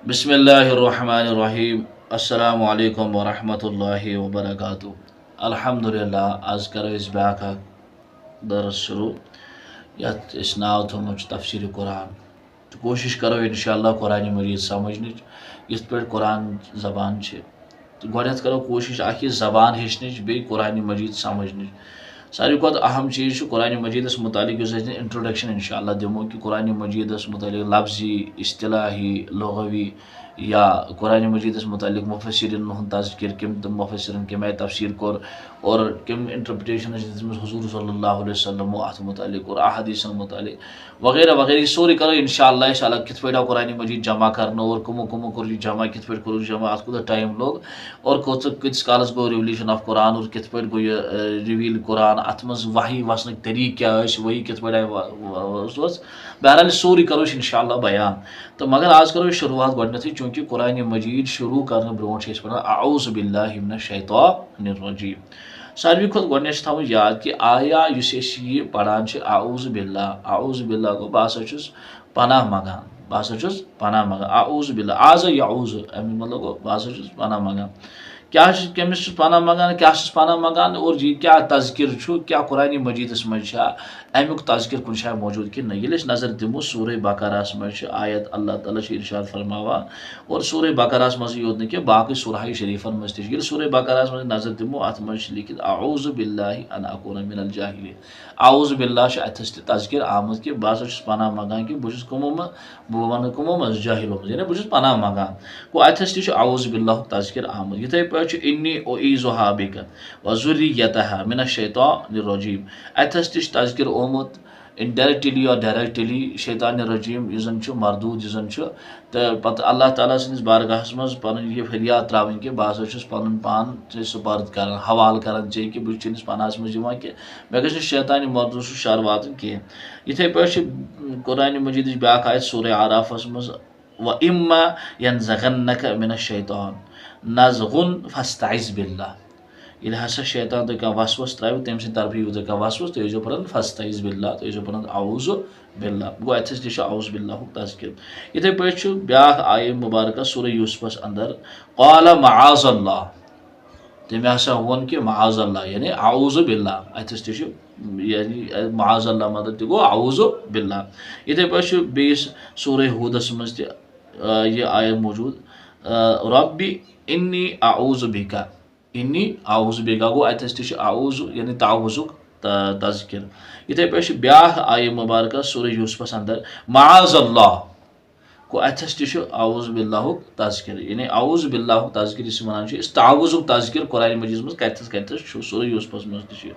बिस्मिल्लाहिर्रहमानिर्रहीम। अस्सलामु अलैकुम वरहमतुल्लाहि वबरकातुहू। अल्हम्दुलिल्लाह। आज करो इस ब्याक दरस शुरू यथ नाव थोमुत तफसीर कुरान। तो कोशिश करो इंशाअल्लाह कुरान मजीद समझनिच इस पे कुरान ज़बान तो गोडनेथ करो कोशिश आखि ज़बान हेचनिच बे कुरान मजीद समझनिच। सारी खुद अहम चीज़ कुरान मजीदस मुतालिक इंट्रोडक्शन इंशाअल्लाह दिमो कि कुरान मजीदस मुतालिक लफ्जी इस्तिलाही लुगवी या कुरान मजीदस मुतालिक मुफस्सिरीन हुंद तज़किर किम मुफस्सिरीन कम तफसीर कोर और किम इंटरप्रिटेशन हुजूर सल्लल्लाहु अलैहि वसल्लम अत मुतालिक और अहादीसन मुतालिक वगैरह वगैरह ये सोरी करो इंशाअल्लाह इंशाअल्लाह कित पे कुरान मजीद जमा करना और कमो कमो कर जमा कित पे कर जमा अत कोता टाइम लोग और किस कालस गो रिवल्यूशन ऑफ कुरान और कित पे गो ये रिवील कुरान अत मज वही वसन तरीक क्या वही कित पे बहरहाल सोरी करो इंशाअल्लाह बयान। तो मगर आज करो शुरुआत गोडनेथी चूंकि कुरान मजीद शुरू करने ब्रोट पढ़ा आऊज़ु बिल्लाहि मिनश शैतानिर रजीम। सारी खुद गोडनेथ थो याद कि आया ये पढ़ान आऊज़ु बिल्लाह गो बह पनाह मंगान पनाह मंगान आऊज़ु बिल्लाह आज़ याऊज़ु अमिक मतलब गो बह पनाह मंगान क्या कमिस पनाह मंगान क्या पनाह मंगान और ये क्या तज़किर क्या कुरान मजीदस मज अमुक तज़किर कुछ मौजूद कि नहीं। ये नजर दिमो सूरह बकरास मज आयत अल्लाह ताला इरशाद फरमावा और सूरह बकरास मज योत न कि बाकी सूरह शरीफन मज ये सूरह बकरास मज नजर दिमो अत मज लिखित आऊज़ु बिल्लाहि अन अकून मिनल जाहिलीन। आऊज़ु बिल्लाह अथस तज़किर आमद कि बह पनाह मंगान कि बहुत कमो वन कमो मज जाहिलो मज यानी बहुत पनाह मंगान गो अथस आऊज़ु बिल्लाह तज़किर आमद। इथे पे इन्नी उईज़ुहा बिका व ज़ुर्रियतहा मिनश शैतानिर रजीम अथस तज़किर ओमुत इनडायरेक्टली और डायरेक्टली शैतान रजीम यन मरदूद यन तो पत अल्लाह ताला सनिस बारगाहस मज पन ये फरियाद त्रावन कि बह पन पान सुपर्द कर हवाल कर चे कि बहुत चनिस पनास मज कि मे गि शैतान मरदूद शर वात कह। इथे पे कुरान मजीद ब्याक आयत सूरह आराफस मज व इम्मा यनज़गन्नक मिनश शैतान नज़गुन फस्तइज़ बिल्लाह। ये हसा शैतान तो वसवस त्राव तम सद तरफ यू तो वसवस तो यो पढ़न फस्तइज़ बिल्लाह तो यो पढ़न आऊज़ु बिल्लाह गो अथस तह आऊज़ु बिल्लाह तज़किर। इथे पे ब्याक आय मुबारक सूरह यूसुफस अंदर क़ाल मआज़ल्लाह तम हसा वन कि मआज़ल्लाह यानी आऊज़ु बिल्लाह अथस तह यानी मआज़ल्लाह मतलब गो आऊज़ु बिल्लाह। इथे पे बेस सूरह हूदस मज ये आय मौजूद रब्बी इन्नी आऊज़ु बिका इन्नी आऊज़ु बिका गो अथस तह आऊज़ु यानी तावुज़ुक तज़किर। इथे पे ब्याक आय मुबारक सूरह यूसुफस अंदर मआज़ल्लाह को अथस तह आऊज़ु बिल्लाह तज़किर यानी आऊज़ु बिल्लाह तज़किर इस वन इस तावुज़ुक तज़किर कुरान मजीद मज कतस सूरह यूसुफस मज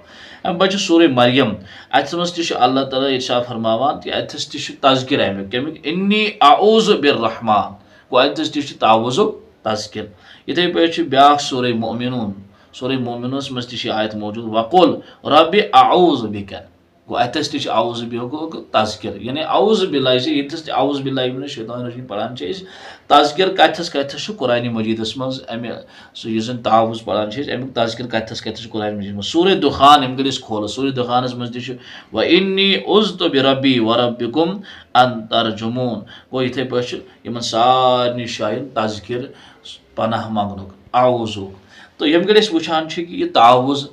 अम बच सूरह मरियम अथ मज तह अल्लाह ताला इरशाद फरमावान कि अथस तह तज़किर अमिक कमिक इन्नी आऊज़ु बिर्रहमान गो अथस तह तावुज़ुक तज़किर। इथे पे ब्याक सूरह मोमिनून मज तह आयत मौजूद वक़ुल रब्बि आऊज़ु बिका गो अथस तह आऊज़ु बिक तज़किर यानी आऊज़ु बिल्लाह ये आऊज़ु बिल्लाहि मिनश शैतानिर रजीम पढ़ान तज़किर कथस कुरान मजीदस मज अमे यह तावुज़ पढ़ान अमुक तज़किर कथस कुरान मजीद मज सूरह दुखान अम गल खोल सूरह दुखानस मज तह व इन्नी उज़्तु बिरब्बी व रब्बिकुम अन तर्जुमून गो इथे पे सारे शायन तज़किर पनाह मंगनुक आऊज़ु। तो यम गल वुचान कि यह तावुज़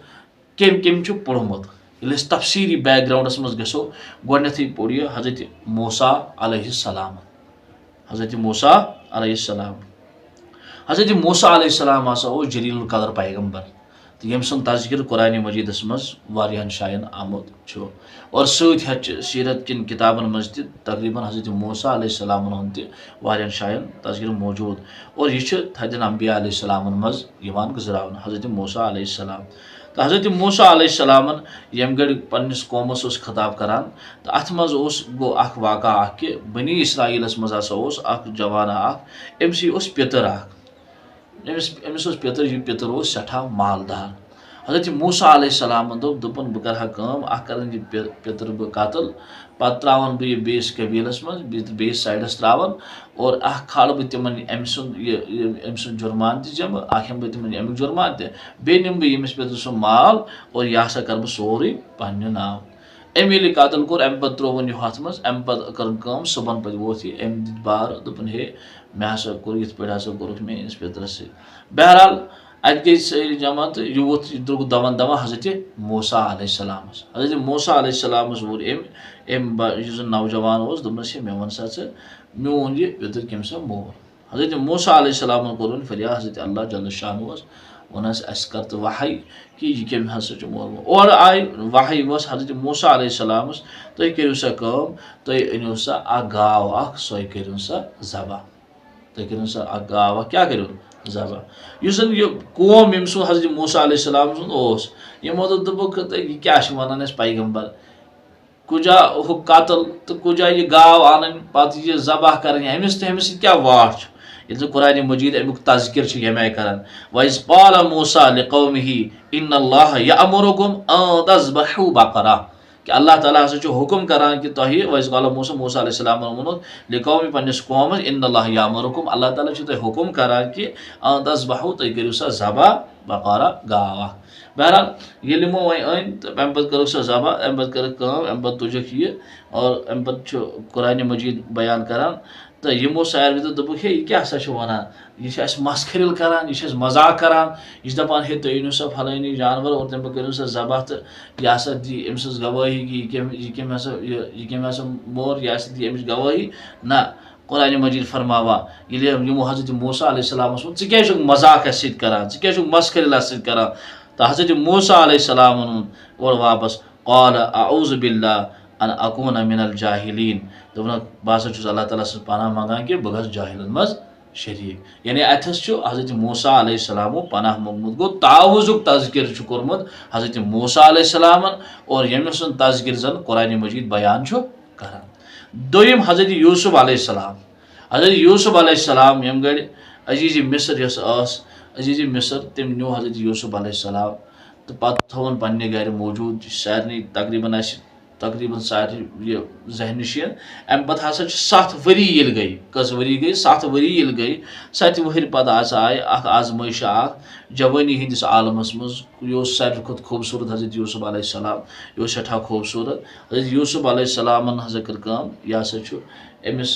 कम कम पोर्मुत ये तफसीरी बैकग्राउंडस मज गो गोडनेथी पोर यह हज़रत मूसा अलैहिस्सलाम हज़रत मूसा अलैहिस्सलाम हसा जलीलुल क़द्र पैगम्बर तो यम सुन तज़किर कुरान मजीदस मज वारियान शायन आमुद और सीरत किन किताबन मज तकरीबन हज़रत मूसा अलैहिस्सलाम वारियान शायन तज़किर मौजूद और यह थदन अंबिया अलैहिस्सलाम मज गुजरावन हज़रत मूसा अलैहिस्सलाम। तो हज़रत मूसा अलैहिस्सलाम यम गड़ पन्निस कौमस खिताब करान तो अथ मज गो अख वाक़ा कि बनी इसराइलस मज हसा जवाना अमस पितर अमिस पितर यह पितर सठा मालदार। हज़रत मूसा अलैहिस्सलाम दोपन बह कर कर पितर बह कत्ल पत् त्रावन बह बेस कबीलस मज बेस साइडस त्रावन और खड़ बह तिमन अम सुन जुर्मान तम बह तिमन अमुक जुर्मान बे निम बह यमिस पितर सो माल और यह हसा कर बह सोरे पन्ने नाव अम ये कतल कोर अम पे त्रोवन यह हथ मज अम पे कर सुबह पे वोत यह अम दित बार दोपन हे मे हसा कोर ये पे हसा कोर मेस पितरस बहरहाल अत गई सारी जमा तो यह वोत द्रुग दवन दवा हजरत मूसा अलैहिस्सलामस हजरत मूसा अलैहिस्सलामस वोर अम जन नौजवान दोपनस मे वन सा मोन यह पितर कम सा मोर हजरत मूसा अलैहिस्सलाम कोर फरियाद हजरत अल्लाह जल्ल शानुस वनस अस कर तो वहाई कि यह कम हसा मोरमो और आय वहाई वस हजरत मूसा अलैहिस्सलामस तुम करो सा तुम अनो सा अ गाव सो करो सा ज़बह तुम करो सा अ गाव क्या करो ज़बह जन यह कौम यम सो हजरत मूसा अलैहिस्सलाम यमो दोपक यह क्या वन पैगम्बर कुजा हु कतल तो कुजा यह गाव आन पे यह ज़बह कर अमिस तो अमिस क्या वाट ये कुरान मजीद अमुक तज़किर यमे करान वइज़ क़ाल मूसा लिक़ौमिही इन्नल्लाह यअमुरुकुम अन तज़बहू बक़रा कि अल्लाह ताला हसा हुकुम करान कि तुम वइज़ क़ाल मूसा मूसा अलैहिस्सलाम वोन लिक़ौमि पन्निस कौमस इन्नल्लाह यअमुरुकुम अल्लाह ताला तुम हुकुम करान कि अन तज़बहू तुम करो सा ज़बह बक़रा गाव बहरहाल ये लिमो वह अन तो अम पे कर ज़बह अम पे कर अम पे तुजक यह और अम पे कुरान मजीद बयान करान तो यमो सारे दोपक हे यह क्या वन यह मस्खरिल करान यह मजाक करान यह दपान हे तुम अनो सा फलानी जानवर और तम पे करो सा ज़बह तो यह हसा दी अम्स गवाही कि यह कम हसा मोर यह हसा दी अम्स गवाही ना कुरान मजीद फरमावा यमो हजरत मूसा अलैहिस्सलाम क्या मजाक करान क्या मस्खरिल करान तो हजरत मूसा अलैहिस्सलाम और वापस क़ाल अऊज़ु बिल्लाह अन अकून मिनल जाहिलीन दोपन बह अल्लाह ताला पनाह मंगान कि बह गस जाहिलन मज शरीक यानी अथस हजरत मूसा अलैहिस्सलाम पनाह मंगमुत गो तावुजुक तज़किर कोरमुत हजरत मूसा अलैहिस्सलाम और यम सुन तज़किर जन कुरान मजीद बयान करान दोयम हजरत यूसुफ अलैहिस्सलाम हजरत यूसुफ अलैहिस्सलाम यम गड़ अजीज मिस्र यस अजीज मिस्र तम न्यू हजरत यूसुफ अलैहिस्सलाम तो पत थवन पन्ने घर मौजूद सारे तकरीबन सारे ये जहनशीन अम पे हसा 7 वरी ये गई कस वरी गई 7 वरी ये गई 7 वहर पे आय आजमाइश जवानी हंदिस आलमस मज यह सारे खुद खूबसूरत हजरत यूसुफ अलैहिस्सलाम यह सठा खूबसूरत हजरत यूसुफ अलैहिस्सलाम हसा कर यह हसा अमिस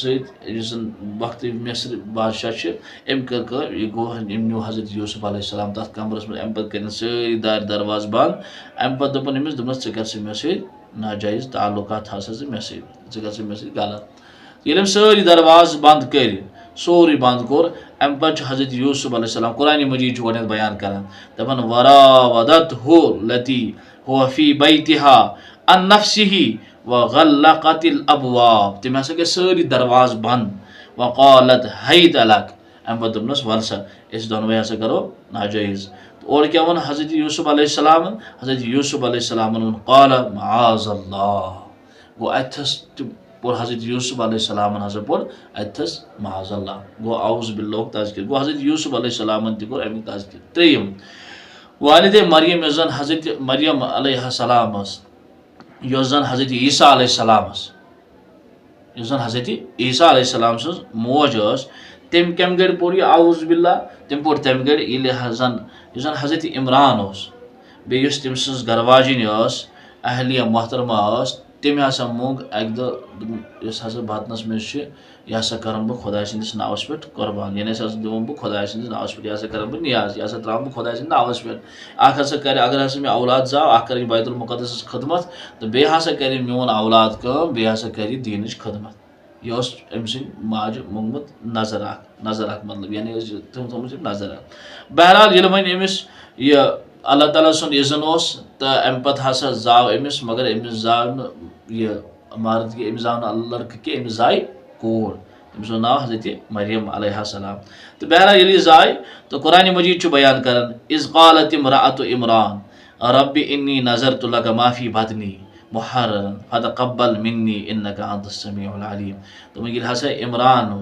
वक्त मिस्र बादशाह अम कर यह गो न्यू हजरत यूसुफ अलैहिस्सलाम तथ कमरस में अम पे सारी दार दरवाज बंद अम पे दोपन अमिस दोपनस े मे सत नाजायज़ ताल्लुकात हसा मे सत मे सत गलत ये सारी दरवाज बंद कर सोरी बंद कोर अम पे हजरत यूसुफ अलैहिस्सलाम कुरान मजीद गो बयान करान दपान वरावदतहु लती हुव फी बैतिहा अन नफ्सिही व गल्लक़तिल अबवाब तम हसा गए सारी दरवाज बंद वक़ालत हैत लक अम पे दोपनस वन सा इस दोनों हसा करो नाजायज़ और क्या वन हजरत यूसुफ अलैहिस्सलाम क़ाल मआज़ल्लाह गो अथस पोर हजरत यूसुफ अलैहिस्सलाम हसा पोर अथस मआज़ल्लाह गो औज़ु बिल्लाह तज़किर गो हजरत यूसुफ अलैहिस्सलाम कोर अमिक तज़किर त्रेयम वालिदे मरियम जन हजरत मरियम अलैहिस्सलाम यह जन हजरत ईसा अलैहिस्सलाम यह जन हजरत ईसा अलैहिस्सलाम मोज तम कम गड़ पोर यह औज़ु बिल्लाह तम पोर तम गड़ जन हजरत इमरान बे तम सज गरवाजिन अहलिया मोहतरमा तम हसा मोंग अक दो हसा बतनस मे यह हसा कर बह खुदा सदिस नावस पे कुर्बान यानी दिवन बह खुदा सदिस नावस पे यह कर बह नियाज यह त्रा बह खुदा सदिस नावस पे अख कर अगर हसा मे औलाद जाव अख कर बैतुल मुक़द्दस खदमत तो बे हसा कर मोन औलाद बे हसा कर दीनच खदमत यह अम माज मोंगमुत नजर मतलब यानी तम थोमुत नजर बहरहाल ये वन अमिस यह अल्लाह ताला सुन इज़न तो अम पे हसा जाव अमिस मगर अमिस जाव यह मर्द की अमिस जाव लड़क की अमिस जाय कोर तम नाव हजरत मरियम अलैहिस्सलाम तो बहरहाल ये जाय तो कुरान मजीद बयान करान इज़ क़ालत इम्राअतु इमरान रब्बि इन्नी नज़रतु लका मा फ़ी बतनी मुहर्ररन फतक़ब्बल मिन्नी इन्नका अंतस समीउल अलीम तो ये हसा इमरान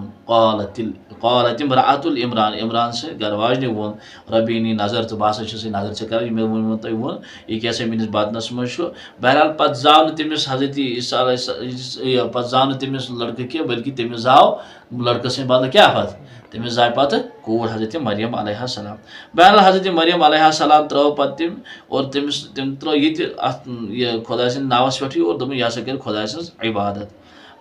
क़ालत इम्राअतुल इमरान, इमरान से गरवाज ने वोन रबीनी नज़र तो बासा नज़र से कर मे वो तुम वो यह कैसे मिस बदनस मज। बहरहाल पत जाव तमिस हजरत ईसा पत जाव तमिस लड़के कह बल्कि तमिस जाव लड़के से बदल क्या पत तमिस जाए पत कूर हजरत मरियम अलैहिस्सलाम। बहरहाल हजरत मरियम अलैहिस्सलाम त्रो पत तम और तम त्रो ये खुदा सद नावस पे और दोपन यह कर खुदा सज इबादत।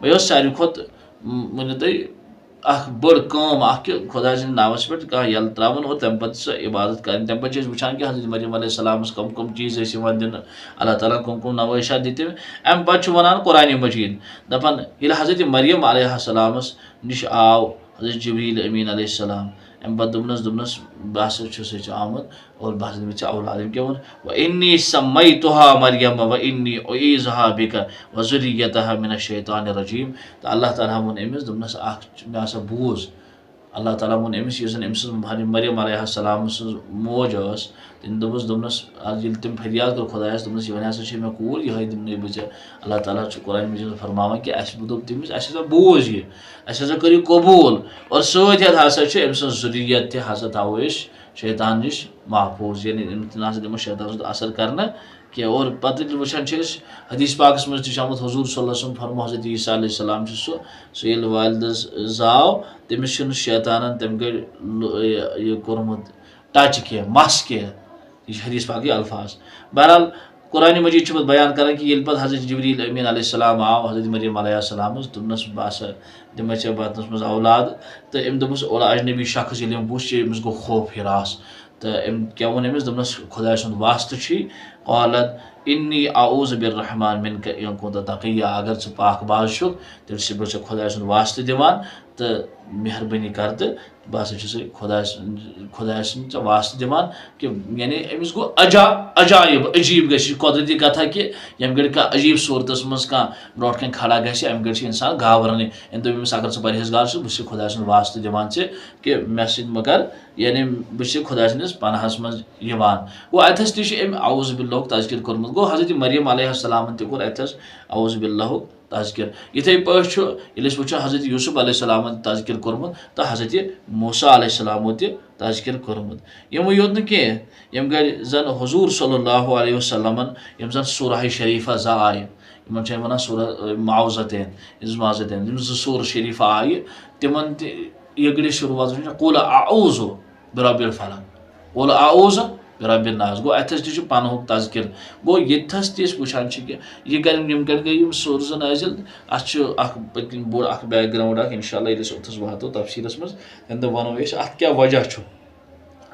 बह सारे खुद वन तुम बड़ कम खुदा सद नावस पे कह यल त्रावन और तम पे सह इबादत कर। तम पे वुचान कि हजरत मरियम अलैहिस्सलाम कम कम चीज़ दिन अल्लाह ताला कम कम नवाइशा दित अम पे वन कुरान मजीद दपान ये हजरत मरियम अलैहिस्सलाम निश आव हजरत जिब्रील अमीन अलैहिस्सलाम अम पे दोपनस बह हसा आमुत और बह हसा औलाद क्या वो व इन्नी सम्मैतुहा मरियम व इन्नी उईज़ुहा बिका व ज़ुर्रियतहा मिनश शैतानिर रजीम। तो अल्लाह ताला वोन अमिस दोपनस मे हसा बूझ अल्लाह ताला वोन अमिस यह अमिस मरियम अलैहिस्सलाम मोज तम दोपनस तम फरियाद कर खुदायस दोपनस वन हसा मे कूर यह दिमन बे अल्लाह ताला कुरान मजीद फरमावान कि दोप तमिस हसा बूझ यह हसा करियो कबूल और सत हसा अम ज़ुर्रियत तह हसा थो शैतान नश महफूज यानी ना दिमो शैतान असर कर कि और पत वुचान हदीस पाकस मज तमुत हुजूर सल्लल्लाहु अलैहि वसल्लम फरमो हजरत ईसा अलैहिस्सलाम सह ये वालिदस जाव तमिस शैतान तम गई कोरमुत टच कह मस कह यह हदीस पाक अल्फाज। बहरहाल कुरान मजीद बयान कर कि ये पे हजरत जिब्रील अमीन अलैहिस्सलाम आव हजरत मरियम अलैहिस्सलाम दोपनस बस दिम बतनस मज औलाद तो अम दोपस अजनबी शख्स ये वुच अमिस गो खौफ हिरास तो अम क्या वो अमिस दोपनस खुदा सुंद वास्ते क़ालत इन्नी आऊज़ बिर्रहमान मिनका इन कुंत तक़िया अगर ज़ पाक बाज तेल बह खुदा सुंद वास्ते दिवान तो मेहरबानी कर तो बह खुदा ज़ वास्ते दिवान कि यानी अमिस गो अजायब अजीब गि कुदरती कथा कि यम गड़ कह अजीब सूरत मज कह ब्रो कन खड़ा गम गड़ इंसान घावरान इन दोप अमिस अगर परहेजगार बह खुदा सुंद वास्ते दिवान कि मे सद मकर यानी बह खुदा सदिस पनाहस मज गो अथस तम आऊज़ बिल्लाह तज़किर कोर्मुत गो हजरत मरियम अलैहिस्सलाम तह कोर अथस आऊज़ बिल्लाह तज़किर। इथे पे वो हजरत यूसुफ अलैहिस्सलाम तज़किर कोर्मुत तो हजरत मूसा अलैहिस्सलाम तज़किर कोर्मुत। यमो योत न कह यम गड़ जन हुजूर सल्लल्लाहु अलैहि वसल्लम यम जन सूरह शरीफा ज़ा आय इन वन सूरह मुआवज़तैन सूर शरीफा आय तिमन यह गड़ शुरुआत कुल अऊज़ु बिरब्बिल फलक कुल अऊज़ु बिरब्बिन नास गो अथस तह पनहुक तज़किर गो यथस तस वुचान कि यह कर गई सूरज नाजिल अत बोड़ बैकग्राउंड इंशाअल्लाह ये ओतस वातो तफसीलस मज तम वनो अत क्या वजह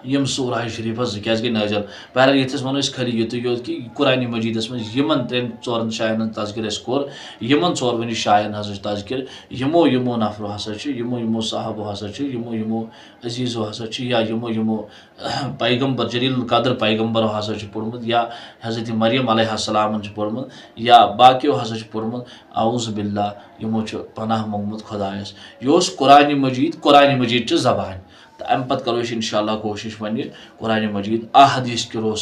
यम सूरह शरीफा क्या गई नाजिल। बहरहाल ये वो खाली युत योत कि कुरान मजीदस मज यमन त्रेन चोरन शायन तज़किर कोर यमन चोरवनी शायन हसा तज़किर यमो यमो नफरो हसा यमो साहबो हसा यमो अजीज़ो हसा या यमो पैगम्बर जलील कदर पैगम्बरो हसा पोर्मुत या हजरत मरियम अलैहिस्सलाम पोर्मुत या बाकियों हसा पोर्मुत आऊज़ बिल्लाह यमो पनाह मंगमुत खुदायस यह कुरान मजीद ज़बान। तो अम पे करो इंशाअल्लाह कोशिश वन कुरान मजीद अहदीस करो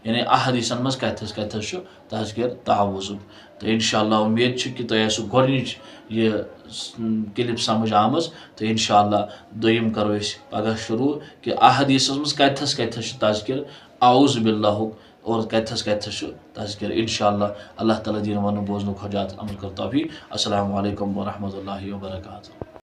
यानी अहदीसन मज कथस तज़किर तावुज़ तो इंशाअल्लाह उम्मीद कि तुम सो गोच ये क्लिप समझ आम तो इंशाअल्लाह दोयम करो पगह शुरू कि अहदीस मज कथस तज़किर आऊज़ बिल्लाह और कथस तज़किर इंशाअल्लाह अल्लाह ताला दीन वन बोजन खजात अमल कर तौफीक। अस्सलामु अलैकुम व रहमतुल्लाहि व बरकातुहू।